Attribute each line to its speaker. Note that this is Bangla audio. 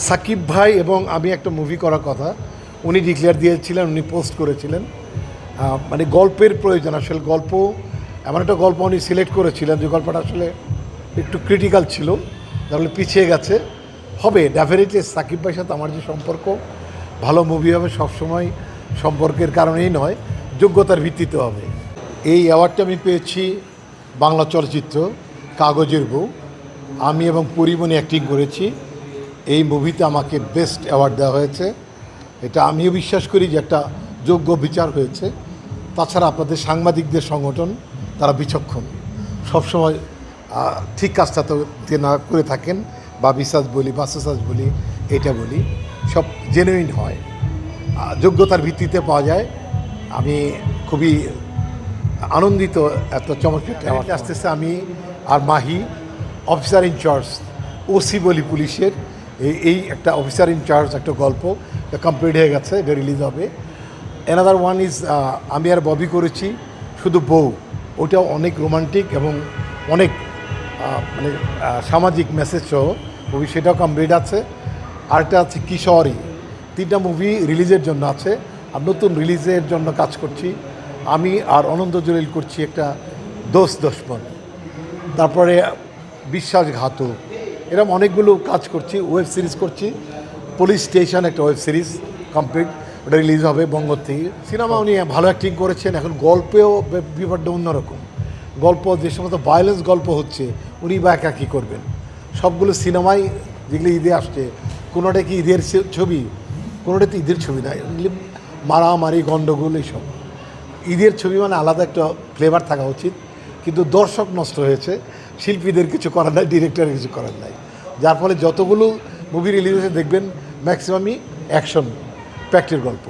Speaker 1: সাকিব ভাই এবং আমি একটা মুভি করার কথা উনি ডিক্লেয়ার দিয়েছিলেন, উনি পোস্ট করেছিলেন। মানে গল্পের প্রয়োজন, আসলে গল্প এমন একটা গল্প উনি সিলেক্ট করেছিলেন যে গল্পটা আসলে একটু ক্রিটিক্যাল ছিল, তাহলে পিছিয়ে গেছে। হবে ডেফিনেটলি সাকিব ভাইয়ের সাথে আমার যে সম্পর্ক, ভালো মুভি হবে সবসময় সম্পর্কের কারণেই নয়, যোগ্যতার ভিত্তিতে হবে। এই অ্যাওয়ার্ডটা আমি পেয়েছি বাংলা চলচ্চিত্র কাগজের বউ, আমি এবং পরিমণি অ্যাক্টিং করেছি। এই মুভিতে আমাকে বেস্ট অ্যাওয়ার্ড দেওয়া হয়েছে। এটা আমিও বিশ্বাস করি যে একটা যোগ্য বিচার হয়েছে। তাছাড়া আপনাদের সাংবাদিকদের সংগঠন তারা বিচক্ষণ, সবসময় ঠিক কাজটা তো না করে থাকেন, বা বিশ্বাস বলি বা সুসাস বলি, এটা বলি, সব জেনুইন হয়, যোগ্যতার ভিত্তিতে পাওয়া যায়। আমি খুবই আনন্দিত এত চমৎকার অ্যাওয়ার্ড আসতেছে। আমি আর মাহি অফিসার ইনচার্জ, ওসি বলি পুলিশের, এই একটা অফিসার ইনচার্জ একটা গল্প কমপ্লিট হয়ে গেছে, এটা রিলিজ হবে। অ্যানাদার ওয়ান ইজ আমি আর ববি করেছি শুধু বউ, ওটাও অনেক রোমান্টিক এবং অনেক মানে সামাজিক মেসেজ সহ মুভি, সেটাও কমপ্লিট আছে। আরেকটা আছে কিশোরী, 3টা মুভি রিলিজের জন্য আছে, আর নতুন রিলিজের জন্য কাজ করছি। আমি আর অনন্ত জলিল করছি একটা দোস্ত দুশমন, তারপরে বিশ্বাসঘাতক, এরকম অনেকগুলো কাজ করছি। ওয়েব সিরিজ করছি, পুলিশ স্টেশন একটা ওয়েব সিরিজ কমপ্লিট, ওটা রিলিজ হবে বঙ্গ থেকে। সিনেমা উনি ভালো অ্যাক্টিং করেছেন, এখন গল্পেও ব্যাপারটা অন্যরকম। গল্প যে সমস্ত ভায়োলেন্স গল্প হচ্ছে, উনি বা একা কী করবেন। সবগুলো সিনেমাই যেগুলো ঈদে আসছে, কোনোটা কি ঈদের ছবি, কোনোটা তো ঈদের ছবি না, এগুলি মারামারি গণ্ডগোল এইসব। ঈদের ছবি মানে আলাদা একটা ফ্লেভার থাকা উচিত, কিন্তু দর্শক নষ্ট হয়েছে, শিল্পীদের কিছু করার নাই, ডিরেক্টরের কিছু করার নাই, যার ফলে যতগুলো মুভি রিলিজ হয়েছে দেখবেন ম্যাক্সিমামই অ্যাকশন প্যাক্টের গল্প।